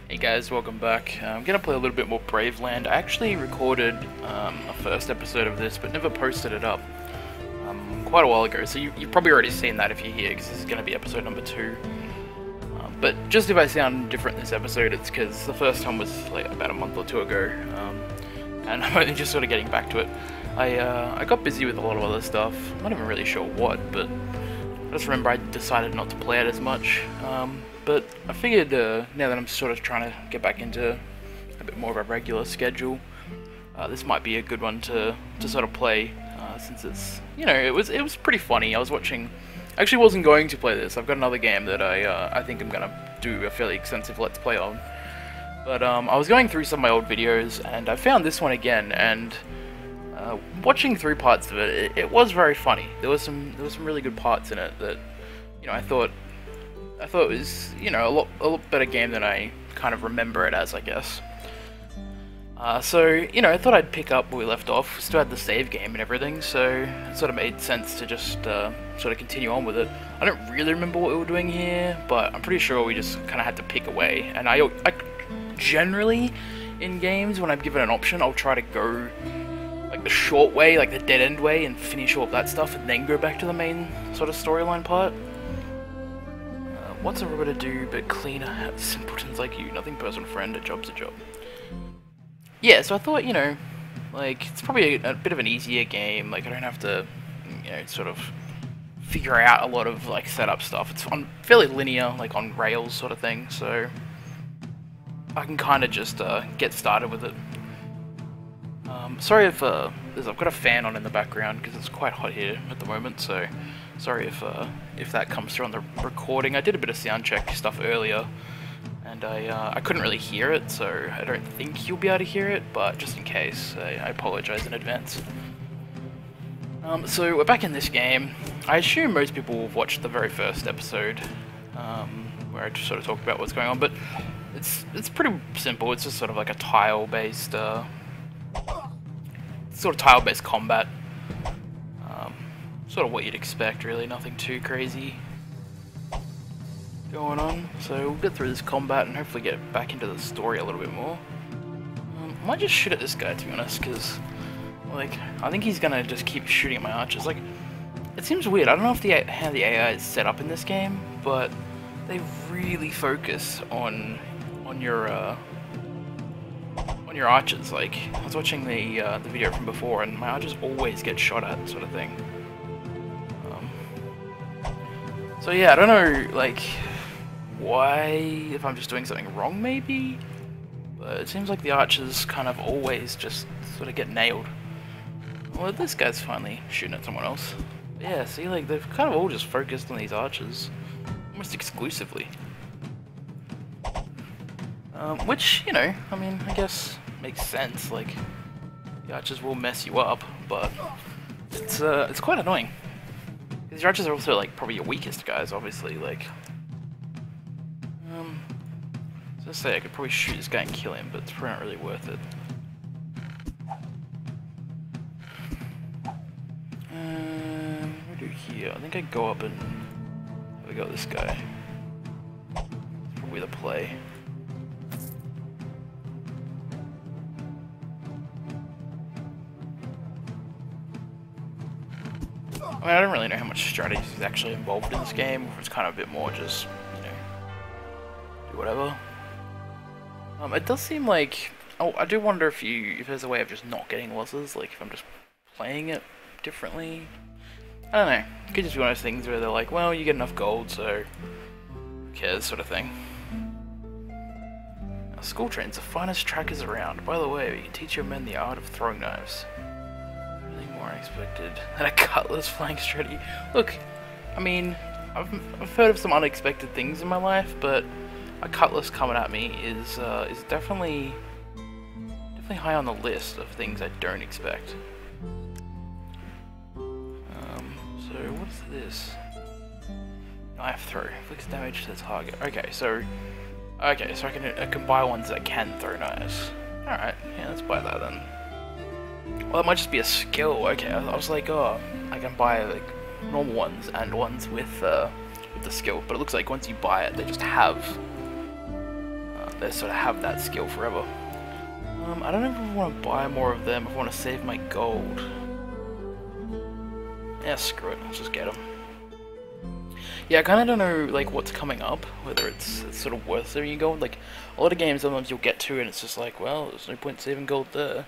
Hey guys, welcome back. I'm gonna play a little bit more Braveland. I actually recorded a first episode of this, but never posted it up quite a while ago, so you've probably already seen that if you're here, because this is gonna be episode number 2. But just if I sound different this episode, it's because the first time was like about a month or two ago, and I'm only just sort of getting back to it. I got busy with a lot of other stuff. I'm not even really sure what, but I just remember I decided not to play it as much. But I figured now that I'm sort of trying to get back into a bit more of a regular schedule, this might be a good one to sort of play, since it's, you know, it was pretty funny. I was watching. I actually wasn't going to play this. I've got another game that I think I'm gonna do a fairly extensive let's play on. But I was going through some of my old videos and I found this one again, and watching 3 parts of it, it was very funny. There was some really good parts in it that, you know, I thought it was, you know, a lot better game than I kind of remember it as, I guess. So, you know, I thought I'd pick up where we left off. We still had the save game and everything, so it sort of made sense to just sort of continue on with it. I don't really remember what we were doing here, but I'm pretty sure we just kind of had to pick a way. And I generally, in games, when I'm given an option, I'll try to go like the short way, like the dead-end way, and finish all of that stuff, and then go back to the main sort of storyline part. What's a robot to do but cleaner simpletons like you? Nothing personal, friend. A job's a job. Yeah, so I thought, you know, like, it's probably a bit of an easier game. Like, I don't have to, you know, sort of figure out a lot of, like, setup stuff. It's on fairly linear, like, on rails sort of thing, so I can kind of just get started with it. Sorry if I've got a fan on in the background because it's quite hot here at the moment, so sorry if that comes through on the recording. I did a bit of sound check stuff earlier, and I couldn't really hear it, so I don't think you'll be able to hear it, but just in case, I apologize in advance. So we're back in this game. I assume most people have watched the very first episode, where I just sort of talked about what's going on, but it's pretty simple. It's just sort of like a tile-based combat. Sort of what you'd expect, really. Nothing too crazy going on. So we'll get through this combat and hopefully get back into the story a little bit more. I might just shoot at this guy, to be honest, because, like, I think he's gonna just keep shooting at my archers. Like, it seems weird. I don't know if how the AI is set up in this game, but they really focus on your archers. Like, I was watching the video from before, and my archers always get shot at, sort of thing. So yeah, I don't know, like, why, if I'm just doing something wrong, maybe? But it seems like the archers kind of always just sort of get nailed. Well, this guy's finally shooting at someone else. But yeah, see, like, they've kind of all just focused on these archers, almost exclusively. Which, you know, I mean, I guess makes sense. Like, the archers will mess you up, but it's quite annoying. These archers are also, like, probably your weakest guys, obviously. Like, let's say I could probably shoot this guy and kill him, but it's probably not really worth it. What do we do here? I think I go up and we got this guy. It's probably the play. I mean, I don't really know how much strategy is actually involved in this game, or it's kind of a bit more just, you know, do whatever. It does seem like, oh, I do wonder if there's a way of just not getting losses, like if I'm just playing it differently. I don't know, it could just be one of those things where they're like, well, you get enough gold, so who cares, sort of thing. Now, school train's the finest trackers around. By the way, we can teach your men the art of throwing knives. More unexpected than a cutlass flying straight at you. Look, I mean, I've heard of some unexpected things in my life, but a cutlass coming at me is definitely high on the list of things I don't expect. So what's this? Knife throw inflicts damage to the target. Okay, so I can buy ones that can throw knives. All right, yeah, let's buy that then. Well, it might just be a skill. Okay, I was like, oh, I can buy like normal ones and ones with the skill, but it looks like once you buy it, they just have they sort of have that skill forever. I don't know if I want to buy more of them, if I want to save my gold. Yeah, screw it, let's just get them. Yeah, I kind of don't know like what's coming up, whether it's sort of worth saving your gold. Like, a lot of games sometimes you'll get to and it's just like, well, there's no point saving gold there.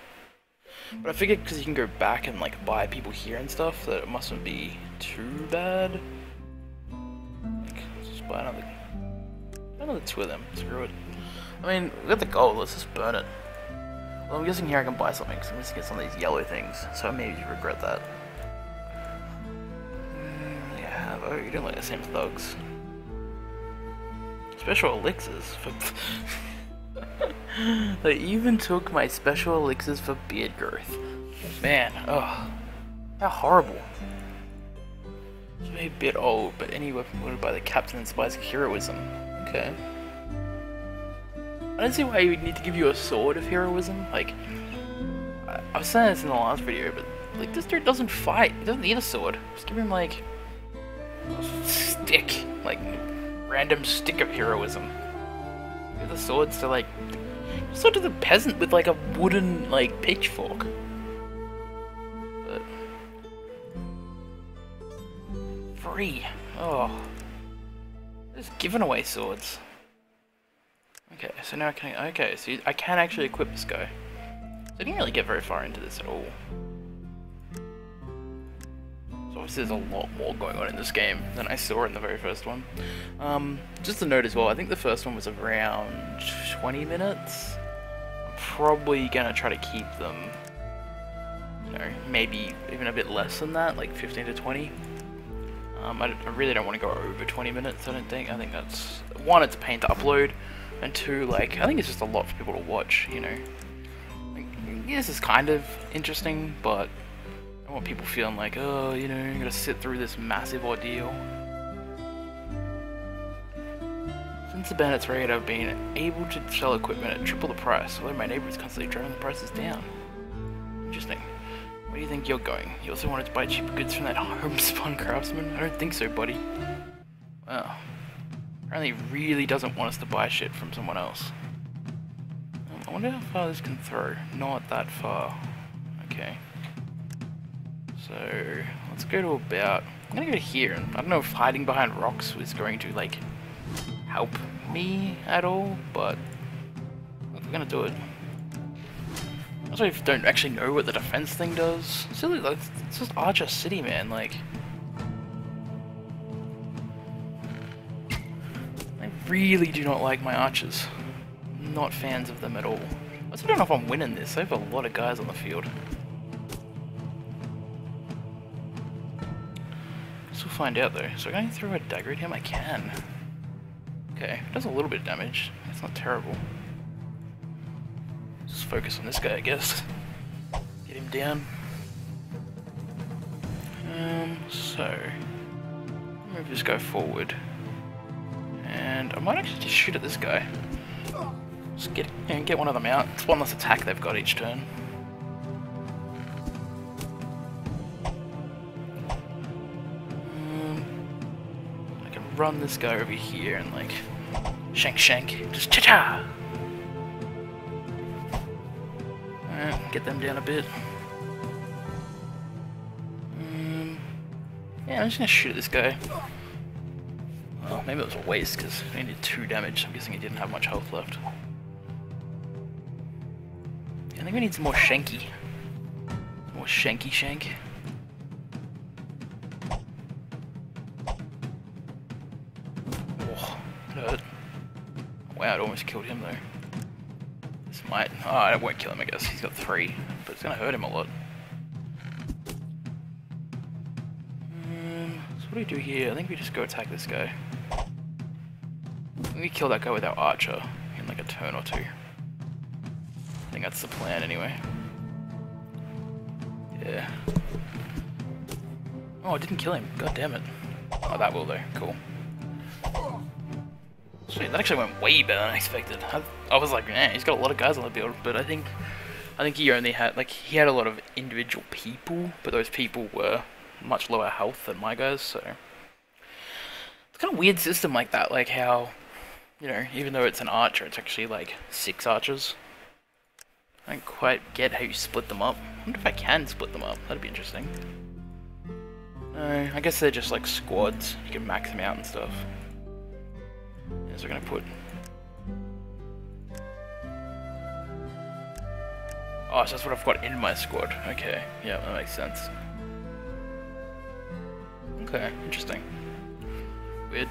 But I figured because you can go back and like buy people here and stuff, that it mustn't be too bad. Like, let's just buy another 2 of them, screw it. I mean, we got the gold, let's just burn it. Well, I'm guessing here I can buy something, because I'm just gonna get some of these yellow things, so I maybe regret that. Yeah, oh, you don't like the same thugs. Special elixirs for... They even took my special elixirs for beard growth. Man, oh, how horrible. It's maybe a bit old, but any weapon wielded by the captain inspires heroism. Okay. I don't see why you would need to give you a sword of heroism. Like, I was saying this in the last video, but like this dude doesn't fight. He doesn't need a sword. Just give him like a stick, like random stick of heroism. Give the swords to like sword to the peasant with like a wooden like pitchfork. But free. Oh, just giving away swords. Okay, so now I can actually equip this guy. So I didn't really get very far into this at all. So obviously there's a lot more going on in this game than I saw in the very first one. Just a note as well, I think the first one was around 20 minutes. I'm probably gonna try to keep them, you know, maybe even a bit less than that, like 15 to 20. I really don't want to go over 20 minutes, I don't think. I think that's, one, it's a pain to upload, and two, like, I think it's just a lot for people to watch, you know. Like, yeah, this is kind of interesting, but I don't want people feeling like, oh, you know, you gotta sit through this massive ordeal. Since the bandits raid, I've been able to sell equipment at triple the price, although my neighbor is constantly driving the prices down. Interesting. Where do you think you're going? You also wanted to buy cheaper goods from that homespun craftsman? I don't think so, buddy. Wow. Apparently he really doesn't want us to buy shit from someone else. I wonder how far this can throw. Not that far. Okay. So, let's go to about... I'm gonna go here, and I don't know if hiding behind rocks is going to, like, help me at all, but we're gonna do it. I also don't actually know what the defense thing does. Silly, like, it's just Archer City, man, like... I really do not like my archers. Not fans of them at all. I also don't know if I'm winning this. I have a lot of guys on the field. Guess we'll find out though. So can I throw a dagger at him? I can. Okay, it does a little bit of damage. It's not terrible. Just focus on this guy, I guess. Get him down. So move this guy forward. And I might actually just shoot at this guy. Just get one of them out. It's one less attack they've got each turn. I can run this guy over here and like shank, just cha-cha! Alright, get them down a bit. Yeah, I'm just gonna shoot at this guy. Well, maybe it was a waste because he did 2 damage. I'm guessing he didn't have much health left. I think we need some more shanky. More shank. Oh, that hurt. Wow, it almost killed him though. This might... Oh, it won't kill him, I guess. He's got 3. But it's gonna hurt him a lot. So what do we do here? I think we just go attack this guy. I think we kill that guy with our archer in like a turn or 2. I think that's the plan anyway. Yeah. Oh, it didn't kill him. God damn it. Oh, that will though. Cool. Sweet, that actually went way better than I expected. I was like, nah, he's got a lot of guys on the build, but I think he only had, like, he had a lot of individual people, but those people were much lower health than my guys, so... It's kind of a weird system like that, like how You know, even though it's an archer, it's actually like 6 archers. I don't quite get how you split them up. I wonder if I can split them up. That'd be interesting. No, I guess they're just like squads. You can max them out and stuff. Yeah, so we're gonna put... Oh, so that's what I've got in my squad. Okay, yeah, that makes sense. Okay, interesting. Weird.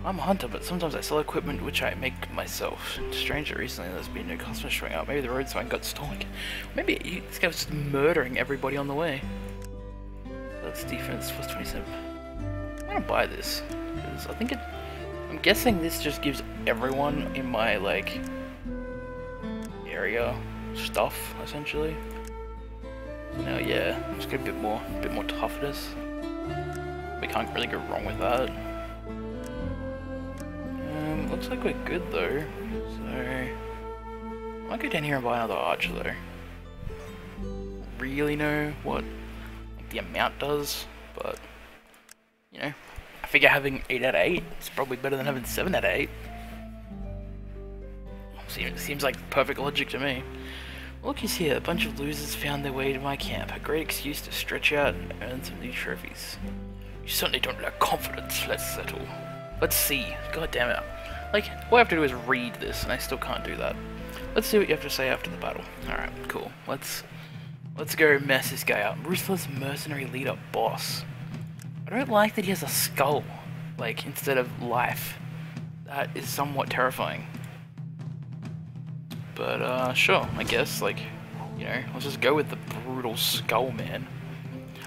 I'm a hunter, but sometimes I sell equipment which I make myself. Strange that recently there's been no customers showing up. Maybe the road sign got stolen. Maybe this guy was just murdering everybody on the way. That's defense plus 27. I'm gonna buy this, because I think it... I'm guessing this just gives everyone in my, like, area stuff, essentially. Now, yeah, just get a bit more toughness. We can't really go wrong with that. Looks like we're good though, so I might go down here and buy another archer though. Don't really know what like, the amount does, but you know, I figure having 8 out of 8 is probably better than having 7 out of 8. Seems like perfect logic to me. Look who's here, a bunch of losers found their way to my camp. A great excuse to stretch out and earn some new trophies. You certainly don't lack confidence, let's settle. Let's see, god damn it. Like, all I have to do is read this, and I still can't do that. Let's see what you have to say after the battle. Alright, cool. Let's go mess this guy up. Ruthless mercenary leader boss. I don't like that he has a skull, like, instead of life. That is somewhat terrifying. But, sure, I guess, like, you know, let's just go with the brutal skull man.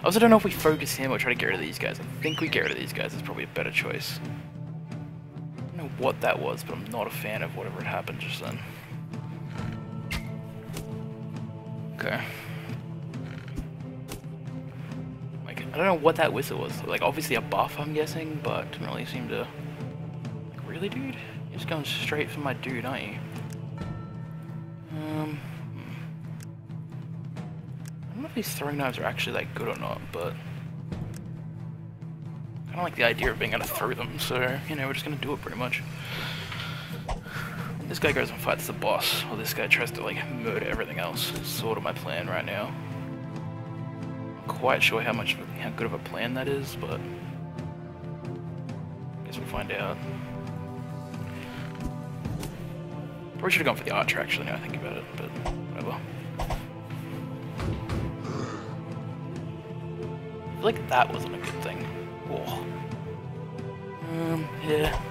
I also don't know if we focus him or try to get rid of these guys. I think we get rid of these guys is probably a better choice. I don't know what that was, but I'm not a fan of whatever had happened just then. Okay. Like, I don't know what that whistle was. Like, obviously a buff, I'm guessing, but didn't really seem to... Like, really, dude? You're just going straight for my dude, aren't you? I don't know if these throwing knives are actually that good or not, but... I don't like the idea of being able to throw them, so, you know, we're just gonna do it pretty much. This guy goes and fights the boss, while this guy tries to, like, murder everything else. It's sort of my plan right now. I'm quite sure how good of a plan that is, but... I guess we'll find out. Probably should have gone for the archer, actually, now I think about it, but whatever. I feel like that wasn't a good thing. Whoa. Yeah.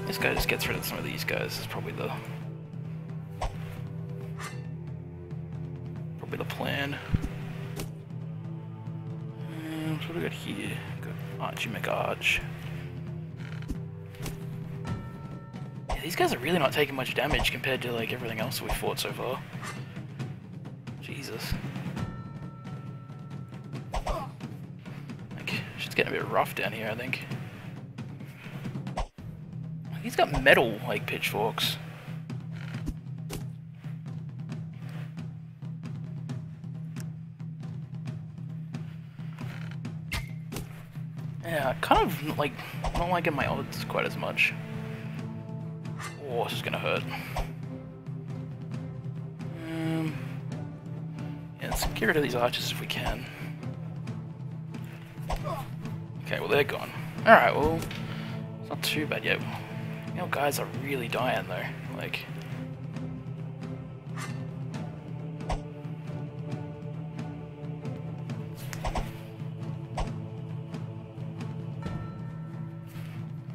This guy just gets rid of some of these guys. Is probably the plan. So what do we got here? Got Archie McArch. Yeah, these guys are really not taking much damage compared to like everything else we fought so far. Jesus. Like, shit's getting a bit rough down here, I think. He's got metal, like, pitchforks. Yeah, kind of, like, not liking my odds quite as much. Oh, this is gonna hurt. Yeah, let's get rid of these archers if we can. Okay, well, they're gone. Alright, well, it's not too bad yet. You know, guys are really dying though. Like,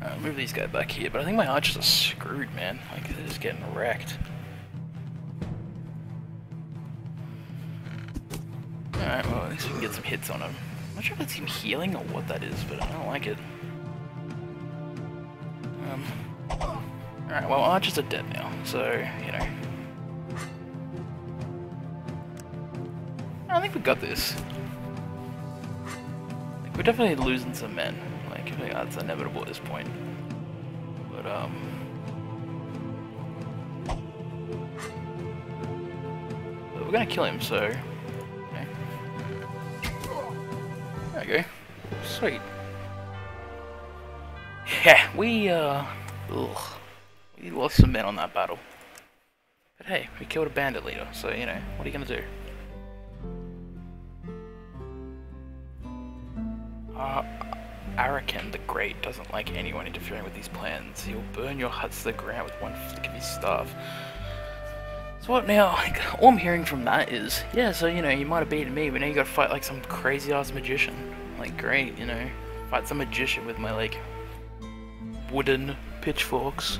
I'll move these guys back here, but I think my archers are screwed, man. Like, they're just getting wrecked. Alright, well, at least we can get some hits on him. I'm not sure if that's him healing or what that is, but I don't like it. Alright, well, archers are dead now, so, you know. I think we got this. Like, we're definitely losing some men. Like, I think that's inevitable at this point. But, but we're gonna kill him, so... Okay. There we go. Sweet. Yeah, we lost some men on that battle. But hey, we killed a bandit leader, so, you know, what are you gonna do? Arakan the Great doesn't like anyone interfering with these plans. He'll burn your huts to the ground with one flick of his staff. So what now? Like, all I'm hearing from that is, yeah, so, you know, you might have beaten me, but now you gotta fight like some crazy-ass magician. Like, great, you know, fight some magician with my, like, wooden pitchforks.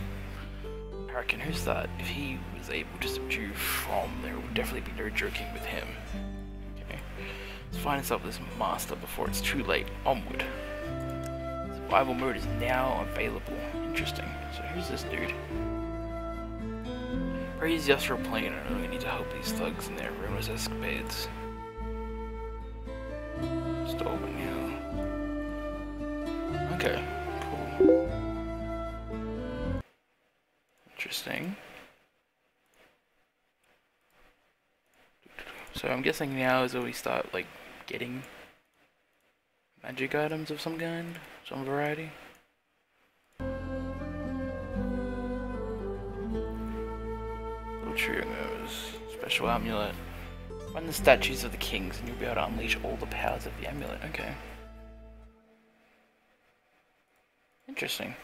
Arakan, who's that? If he was able to subdue From, there would definitely be no joking with him. Okay, let's find us up this master before it's too late. Onward. Survival mode is now available. Interesting. So who's this dude? Praise the astral plane. I really need to help these thugs in their ruinous escapades. Stolen Hill. Okay, cool. Interesting. So I'm guessing now is where we start, like, getting magic items of some kind, some variety. Little trios, special amulet. Find the statues of the kings and you'll be able to unleash all the powers of the amulet. Okay. Interesting.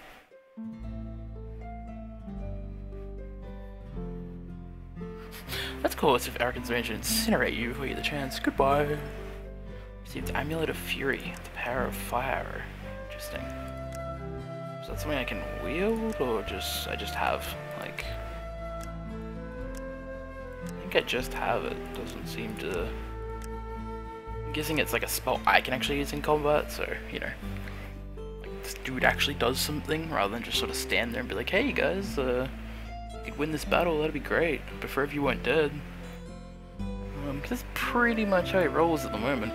That's cool, if Arakan's arranged to incinerate you before you get the chance. Goodbye. Received Amulet of Fury, the power of fire. Interesting. Is that something I can wield, or I just have, like... I think I just have it. Doesn't seem to... I'm guessing it's like a spell I can actually use in combat, so, you know. Like, this dude actually does something, rather than just sort of stand there and be like, hey guys, you could win this battle, that'd be great. I prefer if you weren't dead. Because that's pretty much how it rolls at the moment.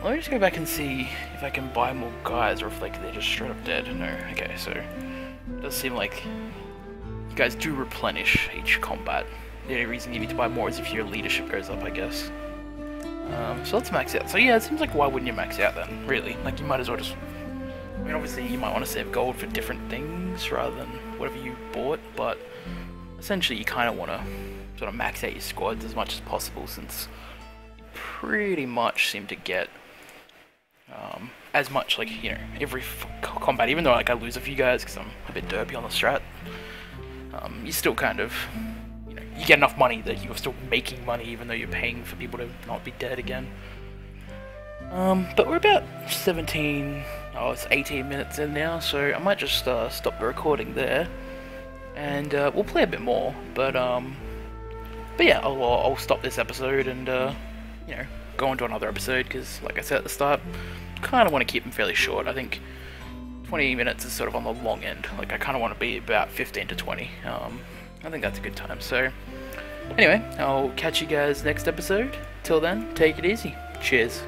Let me just go back and see if I can buy more guys, or if like they're just straight up dead. No, okay, so it does seem like you guys do replenish each combat. The only reason you need to buy more is if your leadership goes up, I guess. So let's max out. So yeah, it seems like why wouldn't you max out then, really? Like you might as well just... I mean, obviously you might want to save gold for different things rather than whatever you bought, but essentially you kind of want to sort of max out your squads as much as possible, since you pretty much seem to get as much, like, you know, every combat, even though like I lose a few guys because I'm a bit derpy on the strat, you still kind of, you know, you get enough money that you're still making money even though you're paying for people to not be dead again. But we're about it's 18 minutes in now, so I might just stop the recording there, and we'll play a bit more, but yeah, I'll stop this episode and, you know, go on to another episode, because, like I said at the start, kind of want to keep them fairly short. I think 20 minutes is sort of on the long end. Like, I kind of want to be about 15 to 20. I think that's a good time. So, anyway, I'll catch you guys next episode. Till then, take it easy. Cheers.